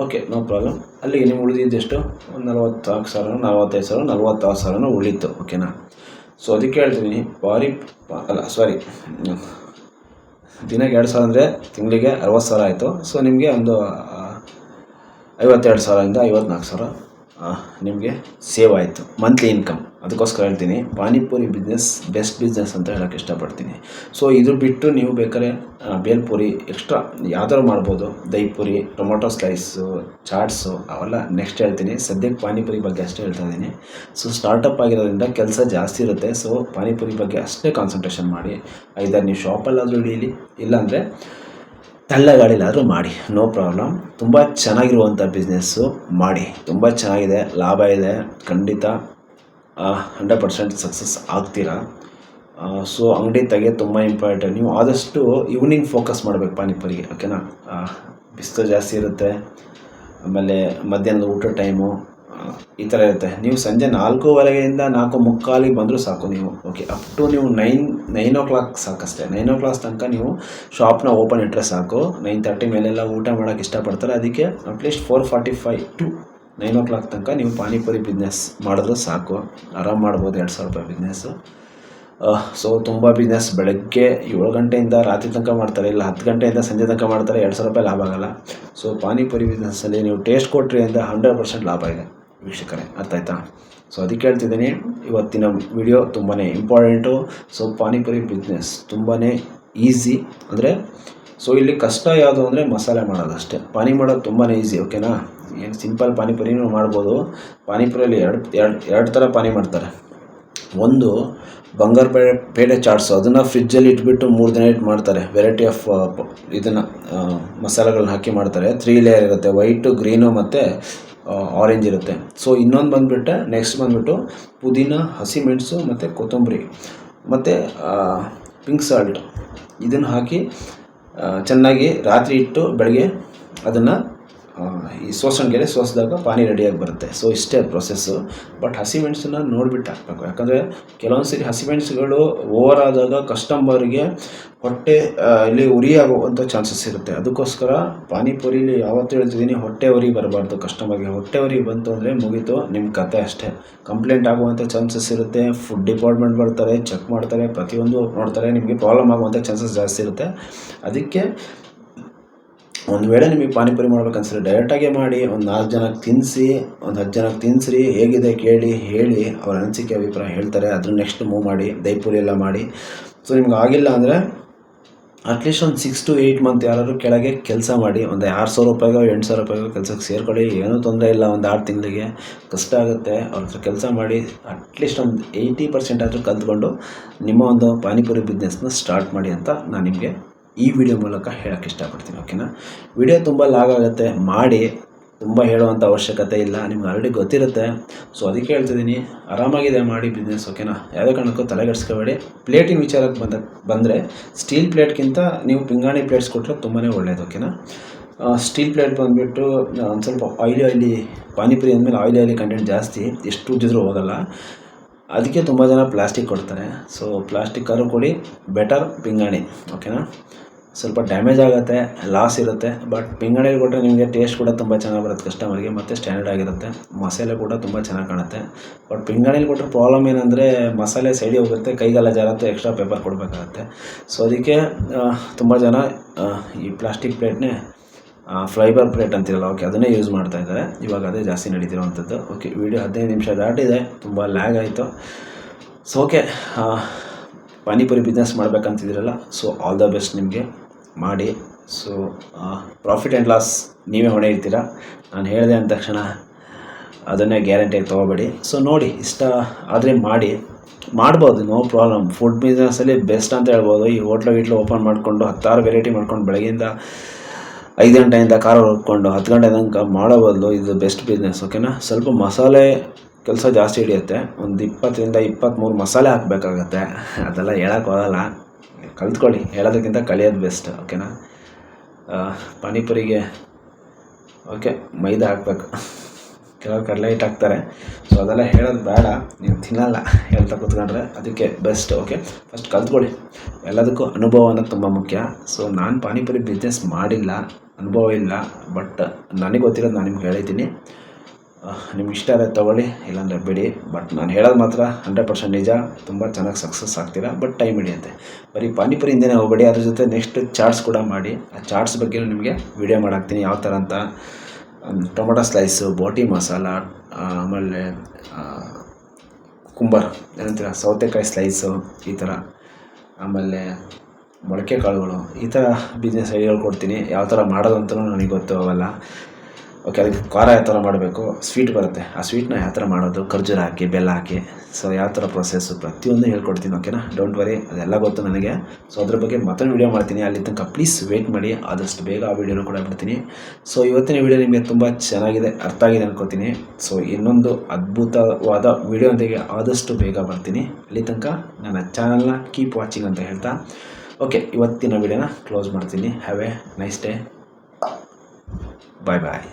ಓಕೆ, ನೋ ಪ್ರಾಬ್ಲಮ್. ಅಲ್ಲಿಗೆ ನೀವು ಉಳಿದಿದ್ದೆಷ್ಟು, ಒಂದು 44,000, 45,000, 46,000 ಉಳಿತು, ಓಕೆನಾ. ಸೊ ಅದಕ್ಕೆ ಹೇಳ್ತೀನಿ, ದಿನಕ್ಕೆ 2,000 ಅಂದರೆ ತಿಂಗಳಿಗೆ 60,000 ಆಯಿತು. ಸೊ ನಿಮಗೆ ಒಂದು 52,000ಇಂದ 54,000 ನಿಮಗೆ ಸೇವ್ ಆಯಿತು, ಮಂತ್ಲಿ ಇನ್ಕಮ್. ಅದಕ್ಕೋಸ್ಕರ ಹೇಳ್ತೀನಿ, ಪಾನಿಪುರಿ ಬಿಸ್ನೆಸ್ ಬೆಸ್ಟ್ ಬಿಸ್ನೆಸ್ ಅಂತ ಹೇಳೋಕ್ಕೆ ಇಷ್ಟಪಡ್ತೀನಿ. ಸೊ ಇದು ಬಿಟ್ಟು ನೀವು ಬೇಕಾದ್ರೆ ಬೇಲ್ಪುರಿ ಎಕ್ಸ್ಟ್ರಾ ಯಾವ್ದಾರು ಮಾಡ್ಬೋದು, ದಹಿ ಪುರಿ, ಟೊಮೊಟೊ ಸ್ಲೈಸು, ಚಾಟ್ಸು, ಅವೆಲ್ಲ ನೆಕ್ಸ್ಟ್ ಹೇಳ್ತೀನಿ. ಸದ್ಯಕ್ಕೆ ಪಾನಿಪುರಿ ಬಗ್ಗೆ ಅಷ್ಟೇ ಹೇಳ್ತಾ ಇದ್ದೀನಿ. ಸೊ ಸ್ಟಾರ್ಟಪ್ ಆಗಿರೋದ್ರಿಂದ ಕೆಲಸ ಜಾಸ್ತಿ ಇರುತ್ತೆ. ಸೊ ಪಾನಿಪುರಿ ಬಗ್ಗೆ ಅಷ್ಟೇ ಕಾನ್ಸಂಟ್ರೇಷನ್ ಮಾಡಿ. ಐದರ್ ನೀವು ಶಾಪಲ್ಲಾದರೂ ಹಿಡೀಲಿ, ಇಲ್ಲಾಂದರೆ ತಳ್ಳಗಾಡಿಲಾದರೂ ಮಾಡಿ, ನೋ ಪ್ರಾಬ್ಲಮ್. ತುಂಬ ಚೆನ್ನಾಗಿರುವಂಥ ಬಿಸ್ನೆಸ್ಸು ಮಾಡಿ, ತುಂಬ ಚೆನ್ನಾಗಿದೆ, ಲಾಭ ಇದೆ, ಖಂಡಿತ 100% ಸಕ್ಸಸ್ ಆಗ್ತೀರಾ. ಸೊ ಅಂಗಡಿ ತೆಗೆಯೋದು ತುಂಬ ಇಂಪಾರ್ಟೆಂಟ್. ನೀವು ಆದಷ್ಟು ಈವ್ನಿಂಗ್ ಫೋಕಸ್ ಮಾಡಬೇಕು ಪಾನಿಪುರಿಗೆ, ಓಕೆನಾ. ಬಿಸಿಲು ಜಾಸ್ತಿ ಇರುತ್ತೆ, ಆಮೇಲೆ ಮಧ್ಯಾಹ್ನದ ಊಟ ಟೈಮು ಈ ಥರ ಇರುತ್ತೆ. ನೀವು ಸಂಜೆ 4:15ಯಿಂದ 4:45 ಬಂದರೂ ಸಾಕು ನೀವು, ಓಕೆ. ಅಪ್ ಟು ನೀವು 9 o'clock ಸಾಕಷ್ಟೇ. 9 o'clock ತನಕ ನೀವು ಶಾಪ್ನ ಓಪನ್ ಇಟ್ಟರೆ ಸಾಕು. 9:30 ಮೇಲೆಲ್ಲ ಊಟ ಮಾಡೋಕ್ಕೆ ಇಷ್ಟಪಡ್ತಾರೆ. ಅದಕ್ಕೆ ಅಟ್ಲೀಸ್ಟ್ 4:45 to 9 o'clock ತನಕ ನೀವು ಪಾನಿಪುರಿ ಬಿಸ್ನೆಸ್ ಮಾಡಿದ್ರು ಸಾಕು, ಆರಾಮ್ ಮಾಡ್ಬೋದು 2,000 ರೂಪಾಯಿ ಬಿಸ್ನೆಸ್ಸು. ಸೊ ತುಂಬ ಬಿಸ್ನೆಸ್ ಬೆಳಗ್ಗೆ 7 ಗಂಟೆಯಿಂದ ರಾತ್ರಿ ತನಕ ಮಾಡ್ತಾರೆ, ಇಲ್ಲ 10 ಗಂಟೆಯಿಂದ ಸಂಜೆ ತನಕ ಮಾಡ್ತಾರೆ, 2,000 ರೂಪಾಯಿ ಲಾಭ ಆಗೋಲ್ಲ. ಸೊ ಪಾನಿಪುರಿ ಬಿಸ್ನೆಸ್ಸಲ್ಲಿ ನೀವು ಟೇಸ್ಟ್ ಕೊಟ್ಟರೆ ಅಂತ 100% ಲಾಭ ಇದೆ ವೀಕ್ಷಕರೇ, ಅರ್ಥ ಆಯ್ತಾ. ಸೊ ಅದಕ್ಕೆ ಹೇಳ್ತಿದ್ದೀನಿ, ಇವತ್ತಿನ ವಿಡಿಯೋ ತುಂಬಾ ಇಂಪಾರ್ಟೆಂಟು. ಸೊ ಪಾನಿಪುರಿ ಬಿಸ್ನೆಸ್ ತುಂಬಾ ಈಸಿ ಅಂದರೆ, ಸೊ ಇಲ್ಲಿ ಕಷ್ಟ ಯಾವುದು ಅಂದರೆ ಮಸಾಲೆ ಮಾಡೋದಷ್ಟೇ. ಪಾನಿ ಮಾಡೋದು ತುಂಬಾ ಈಸಿ, ಓಕೆನಾ. ಏನು ಸಿಂಪಲ್ ಪಾನಿಪುರಿನೂ ಮಾಡ್ಬೋದು. ಪಾನಿಪುರಿಯಲ್ಲಿ ಎರಡು ಥರ ಪಾನಿ ಮಾಡ್ತಾರೆ. ಒಂದು ಬಂಗಾರ ಪೇಡೆ ಚಾಟ್ಸು, ಅದನ್ನು ಫ್ರಿಜ್ಜಲ್ಲಿ ಇಟ್ಬಿಟ್ಟು 3 ದಿನ ಇಟ್ಟು ಮಾಡ್ತಾರೆ. ವೆರೈಟಿ ಆಫ್ ಇದನ್ನು ಮಸಾಲೆಗಳನ್ನ ಹಾಕಿ ಮಾಡ್ತಾರೆ. 3 ಲೇಯರ್ ಇರುತ್ತೆ, ವೈಟು, ಗ್ರೀನು ಮತ್ತು ಆರೆಂಜ್ ಇರುತ್ತೆ. ಸೊ ಇನ್ನೊಂದು ನೆಕ್ಸ್ಟ್ ಬಂದುಬಿಟ್ಟು ಪುದೀನ, ಹಸಿಮೆಣಸು ಮತ್ತು ಕೊತ್ತಂಬರಿ ಮತ್ತು ಪಿಂಕ್ ಸಾಲ್ಟ್, ಇದನ್ನು ಹಾಕಿ ಚೆನ್ನಾಗಿ ರಾತ್ರಿ ಇಟ್ಟು ಬೆಳಗ್ಗೆ ಅದನ್ನು ಈ ಸೋಸಣಿಗೆಲೆ ಸೋಸಿದಾಗ ಪಾನಿ ರೆಡಿಯಾಗಿ ಬರುತ್ತೆ. ಸೊ ಇಷ್ಟೇ ಪ್ರೊಸೆಸ್ಸು. ಬಟ್ ಹಸಿಮೆಣಸನ್ನ ನೋಡಿಬಿಟ್ಟು ಹಾಕಬೇಕು. ಯಾಕಂದರೆ ಕೆಲವೊಂದು ಸರಿ ಹಸಿಮೆಣಸುಗಳು ಓವರ್ ಆದಾಗ ಕಸ್ಟಮರ್ಗೆ ಹೊಟ್ಟೆ ಇಲ್ಲಿ ಉರಿ ಆಗುವಂಥ ಚಾನ್ಸಸ್ ಇರುತ್ತೆ. ಅದಕ್ಕೋಸ್ಕರ ಪಾನಿಪುರಿಲಿ ಯಾವತ್ತೂ ಹೇಳ್ತಿದ್ದೀನಿ, ಹೊಟ್ಟೆ ಉರಿ ಬರಬಾರ್ದು ಕಸ್ಟಮರ್ಗೆ. ಹೊಟ್ಟೆ ಉರಿ ಬಂತು ಅಂದರೆ ಮುಗೀತು ನಿಮ್ಮ ಕತೆ ಅಷ್ಟೇ. ಕಂಪ್ಲೇಂಟ್ ಆಗುವಂಥ ಚಾನ್ಸಸ್ ಇರುತ್ತೆ. ಫುಡ್ ಡಿಪಾರ್ಟ್ಮೆಂಟ್ ಬರ್ತಾರೆ, ಚೆಕ್ ಮಾಡ್ತಾರೆ, ಪ್ರತಿಯೊಂದು ನೋಡ್ತಾರೆ, ನಿಮಗೆ ಪ್ರಾಬ್ಲಮ್ ಆಗುವಂಥ ಚಾನ್ಸಸ್ ಜಾಸ್ತಿ ಇರುತ್ತೆ. ಅದಕ್ಕೆ ಒಂದು ವೇಳೆ ನಿಮಗೆ ಪಾನಿಪುರಿ ಮಾಡ್ಬೇಕನ್ಸಿದ್ರೆ ಡೈರೆಕ್ಟಾಗೆ ಮಾಡಿ, ಒಂದು 4 ಜನಕ್ಕೆ ತಿನ್ನಿಸಿ, ಒಂದು 10 ಜನಕ್ಕೆ ತಿನ್ನಿಸ್ರಿ, ಹೇಗಿದೆ ಕೇಳಿ, ಹೇಳಿ ಅವ್ರ ಅನಿಸಿಕೆ ಅಭಿಪ್ರಾಯ ಹೇಳ್ತಾರೆ. ಅದ್ರ ನೆಕ್ಸ್ಟ್ ಮೂವ್ ಮಾಡಿ, ದೈಪುರಿ ಎಲ್ಲ ಮಾಡಿ. ಸೊ ನಿಮ್ಗೆ ಆಗಿಲ್ಲ ಅಂದರೆ ಅಟ್ಲೀಸ್ಟ್ ಒಂದು 6 to 8 ಮಂತ್ ಯಾರಾದ್ರು ಕೆಳಗೆ ಕೆಲಸ ಮಾಡಿ, ಒಂದು 6,000 ರೂಪಾಯಿಗೋ 8,000 ರೂಪಾಯಿಗೋ ಕೆಲಸಕ್ಕೆ ಸೇರ್ಕೊಳ್ಳಿ. ಏನೂ ತೊಂದರೆ ಇಲ್ಲ. ಒಂದು 6 ತಿಂಗಳಿಗೆ ಕಷ್ಟ ಆಗುತ್ತೆ. ಅವ್ರ ಹತ್ರ ಕೆಲಸ ಮಾಡಿ ಅಟ್ಲೀಸ್ಟ್ ಒಂದು 80% ಆದರೂ ಕಲ್ತ್ಕೊಂಡು ನಿಮ್ಮ ಒಂದು ಪಾನಿಪುರಿ ಬಿಸ್ನೆಸ್ನ ಸ್ಟಾರ್ಟ್ ಮಾಡಿ ಅಂತ ನಾನು ನಿಮಗೆ ಈ ವಿಡಿಯೋ ಮೂಲಕ ಹೇಳೋಕ್ಕೆ ಇಷ್ಟಪಡ್ತೀನಿ. ಓಕೆನಾ? ವಿಡಿಯೋ ತುಂಬ ಲಾಗ್ ಆಗುತ್ತೆ, ಮಾಡಿ. ತುಂಬ ಹೇಳುವಂಥ ಅವಶ್ಯಕತೆ ಇಲ್ಲ, ನಿಮ್ಗೆ ಆಲ್ರೆಡಿ ಗೊತ್ತಿರುತ್ತೆ. ಸೊ ಅದಕ್ಕೆ ಹೇಳ್ತಿದ್ದೀನಿ, ಆರಾಮಾಗಿದೆ ಮಾಡಿ ಬಿಸ್ನೆಸ್. ಓಕೆನಾ? ಯಾವುದೇ ಕಾರಣಕ್ಕೂ ತಲೆಗೆಡಿಸ್ಕೋಬೇಡಿ. ಪ್ಲೇಟಿನ ವಿಚಾರಕ್ಕೆ ಬಂದರೆ ಸ್ಟೀಲ್ ಪ್ಲೇಟ್ಗಿಂತ ನೀವು ಪಿಂಗಾಣಿ ಪ್ಲೇಟ್ಸ್ ಕೊಟ್ಟರೆ ತುಂಬಾ ಒಳ್ಳೆಯದು. ಓಕೆನಾ? ಸ್ಟೀಲ್ ಪ್ಲೇಟ್ ಬಂದುಬಿಟ್ಟು ಒಂದು ಸ್ವಲ್ಪ ಆಯಿಲಿ ಪಾನಿಪುರಿ ಅಂದಮೇಲೆ ಆಯಿಲಿ ಕಂಟೆಂಟ್ ಜಾಸ್ತಿ, ಎಷ್ಟು ಉಜ್ಜಿದ್ರೂ ಹೋಗಲ್ಲ. ಅದಕ್ಕೆ ತುಂಬ ಜನ ಪ್ಲಾಸ್ಟಿಕ್ ಕೊಡ್ತಾರೆ. ಸೊ ಪ್ಲಾಸ್ಟಿಕ್ ಆದ್ರೂ ಕೊಡಿ, ಬೆಟರ್ ಪಿಂಗಾಣಿ. ಓಕೆನಾ? ಸ್ವಲ್ಪ ಡ್ಯಾಮೇಜ್ ಆಗುತ್ತೆ, ಲಾಸ್ ಇರುತ್ತೆ. ಬಟ್ ಪಿಂಗಾಣಿಯಲ್ಲಿ ಕೊಟ್ಟರೆ ನಿಮಗೆ ಟೇಸ್ಟ್ ಕೂಡ ತುಂಬ ಚೆನ್ನಾಗಿ ಬರುತ್ತೆ ಕಸ್ಟಮರ್ಗೆ, ಮತ್ತು ಸ್ಟ್ಯಾಂಡರ್ಡ್ ಆಗಿರುತ್ತೆ. ಮಸಾಲೆ ಕೂಡ ತುಂಬ ಚೆನ್ನಾಗಿ ಕಾಣುತ್ತೆ. ಬಟ್ ಪಿಂಗಾಣಿಯಲ್ಲಿ ಕೊಟ್ಟರೆ ಪ್ರಾಬ್ಲಮ್ ಏನಂದರೆ ಮಸಾಲೆ ಸೈಡಿಗೆ ಹೋಗುತ್ತೆ, ಕೈಗೆಲ್ಲ ಜಾರತ್ತೆ, ಎಕ್ಸ್ಟ್ರಾ ಪೇಪರ್ ಕೊಡಬೇಕಾಗತ್ತೆ. ಸೊ ಅದಕ್ಕೆ ತುಂಬ ಜನ ಈ ಪ್ಲಾಸ್ಟಿಕ್ ಪ್ಲೇಟ್ನೇ ಫೈಬರ್ ಪ್ಲೇಟ್ ಅಂತಿರಲ್ಲ, ಓಕೆ, ಅದನ್ನೇ ಯೂಸ್ ಮಾಡ್ತಾ ಇದ್ದಾರೆ. ಇವಾಗ ಅದೇ ಜಾಸ್ತಿ ನಡೀತಿರೋವಂಥದ್ದು. ಓಕೆ, ವಿಡಿಯೋ 15 ನಿಮಿಷ ದಾಟಿದೆ, ತುಂಬ ಲ್ಯಾಗ್ ಆಯಿತು. ಸೊ ಓಕೆ, ಪಾನಿಪುರಿ ಬಿಸ್ನೆಸ್ ಮಾಡಬೇಕಂತಿದ್ದೀರಲ್ಲ, ಸೊ ಆಲ್ ದ ಬೆಸ್ಟ್ ನಿಮಗೆ, ಮಾಡಿ. ಸೊ ಪ್ರಾಫಿಟ್ ಆ್ಯಂಡ್ ಲಾಸ್ ನೀವೇ ಹೊಣೆ ಇರ್ತೀರ. ನಾನು ಹೇಳಿದೆ ಅಂದ ತಕ್ಷಣ ಅದನ್ನೇ ಗ್ಯಾರಂಟಿಯಾಗಿ ತೊಗೋಬೇಡಿ. ಸೊ ನೋಡಿ, ಇಷ್ಟ ಆದರೆ ಮಾಡ್ಬೋದು, ನೋ ಪ್ರಾಬ್ಲಮ್. ಫುಡ್ ಬಿಸ್ನೆಸ್ಸಲ್ಲಿ ಬೆಸ್ಟ್ ಅಂತ ಹೇಳ್ಬೋದು. ಈ ಹೋಟ್ಲು ಓಪನ್ ಮಾಡಿಕೊಂಡು 10 ವೆರೈಟಿ ಮಾಡ್ಕೊಂಡು ಬೆಳಗ್ಗೆಯಿಂದ 5 ಗಂಟೆಯಿಂದ ಖಾರ ಹುರ್ಕೊಂಡು 10 ಗಂಟೆ ತನಕ ಮಾಡೋ ಬದಲು ಇದು ಬೆಸ್ಟ್ ಬಿಸ್ನೆಸ್. ಓಕೆನಾ? ಸ್ವಲ್ಪ ಮಸಾಲೆ ಕೆಲಸ ಜಾಸ್ತಿ ಹಿಡಿಯುತ್ತೆ. ಒಂದು 20ರಿಂದ 23 ಮಸಾಲೆ ಹಾಕಬೇಕಾಗತ್ತೆ. ಅದೆಲ್ಲ ಹೇಳೋಕ್ಕಾಗಲ್ಲ, ಕಲ್ತ್ಕೊಳ್ಳಿ. ಹೇಳೋದಕ್ಕಿಂತ ಕಲಿಯೋದು ಬೆಸ್ಟ್. ಓಕೆನಾ? ಪಾನಿಪುರಿಗೆ ಓಕೆ ಮೈದಾ ಹಾಕ್ಬೇಕು, ಕೆಲವು ಕಡಲೆ ಹಿಟ್ಟು ಹಾಕ್ತಾರೆ. ಸೊ ಅದೆಲ್ಲ ಹೇಳೋದು ಬೇಡ, ನೀವು ತಿನ್ನಲ್ಲ ಹೇಳ್ತಾ ಕೂತ್ಕೊಂಡ್ರೆ. ಅದಕ್ಕೆ ಬೆಸ್ಟ್. Okay, first ಕಲ್ತ್ಕೊಳ್ಳಿ. ಎಲ್ಲದಕ್ಕೂ ಅನುಭವ ಅನ್ನೋದು ತುಂಬ ಮುಖ್ಯ. ಸೊ ನಾನು ಪಾನಿಪುರಿ ಬಿಸ್ನೆಸ್ ಮಾಡಿಲ್ಲ, ಅನುಭವ ಇಲ್ಲ. ಬಟ್ ನನಗೆ ಗೊತ್ತಿರೋದು ನಾನು ನಿಮ್ಗೆ ಹೇಳಿದ್ದೀನಿ. ನಿಮ್ಗೆ ಇಷ್ಟ ಆದರೆ ತೊಗೊಳ್ಳಿ, ಇಲ್ಲಾಂದರೆ ಬಿಡಿ. ಬಟ್ ನಾನು ಹೇಳೋದು ಮಾತ್ರ 100% ನಿಜ. ತುಂಬ ಚೆನ್ನಾಗಿ ಸಕ್ಸಸ್ ಆಗ್ತೀರಾ, ಬಟ್ ಟೈಮ್ ಹಿಡಿಯುತ್ತೆ. ಬರೀ ಪಾನಿಪುರಿ ಹಿಂದೆನೇ ಹೋಗಬೇಡಿ, ಅದ್ರ ಜೊತೆ ನೆಕ್ಸ್ಟ್ ಚಾಟ್ಸ್ ಕೂಡ ಮಾಡಿ. ಆ ಚಾಟ್ಸ್ ಬಗ್ಗೆ ನಿಮಗೆ ವಿಡಿಯೋ ಮಾಡಾಕ್ತೀನಿ, ಯಾವ ಥರ ಅಂತ. ಟೊಮೊಟೊ ಸ್ಲೈಸು, ಬೋಟಿ ಮಸಾಲ, ಆಮೇಲೆ ಕುಂಬರ್ ಏನಂತೀರ, ಸೌತೆಕಾಯಿ ಸ್ಲೈಸು, ಈ ಥರ, ಆಮೇಲೆ ಮೊಳಕೆ ಕಾಳುಗಳು, ಈ ಥರ ಬಿಸ್ನೆಸ್ ಐಡಿಯಾಗಳು ಕೊಡ್ತೀನಿ. ಯಾವ ಥರ ಮಾಡೋದು ಅಂತಲೂ ನನಗೆ ಗೊತ್ತು ಅವೆಲ್ಲ. ಓಕೆ, ಅದಕ್ಕೆ ಖಾರ ಯಾವ ಥರ ಮಾಡಬೇಕು, ಸ್ವೀಟ್ ಬರುತ್ತೆ, ಆ ಸ್ವೀಟ್ನ ಯಾವ ಥರ ಮಾಡೋದು, ಖರ್ಜೂರ ಹಾಕಿ, ಬೆಲ್ಲ ಹಾಕಿ, ಸೊ ಯಾವ ಥರ ಪ್ರೊಸೆಸ್ಸು ಪ್ರತಿಯೊಂದು ಹೇಳ್ಕೊಡ್ತೀನಿ. ಓಕೆನಾ? ಡೋಂಟ್ ವರಿ, ಅದೆಲ್ಲ ಗೊತ್ತು ನನಗೆ. ಸೊ ಅದ್ರ ಬಗ್ಗೆ ಮತ್ತೊಂದು ವೀಡಿಯೋ ಮಾಡ್ತೀನಿ. ಅಲ್ಲಿ ತನಕ ಪ್ಲೀಸ್ ವೆಯ್ಟ್ ಮಾಡಿ, ಆದಷ್ಟು ಬೇಗ ಆ ವೀಡಿಯೋನೂ ಕೂಡ ಬಿಡ್ತೀನಿ. ಸೊ ಇವತ್ತಿನ ವೀಡಿಯೋ ನಿಮಗೆ ತುಂಬ ಚೆನ್ನಾಗಿದೆ, ಅರ್ಥ ಆಗಿದೆ ಅನ್ಕೋತೀನಿ. ಸೊ ಇನ್ನೊಂದು ಅದ್ಭುತವಾದ ವೀಡಿಯೋದೊಂದಿಗೆ ಆದಷ್ಟು ಬೇಗ ಬರ್ತೀನಿ. ಅಲ್ಲಿ ತನಕ ನನ್ನ ಚಾನಲ್ನ ಕೀಪ್ ವಾಚಿಂಗ್ ಅಂತ ಹೇಳ್ತಾ ಓಕೆ, ಇವತ್ತಿನ ವೀಡಿಯೋನ ಕ್ಲೋಸ್ ಮಾಡ್ತೀನಿ. Have a nice day. Bye bye.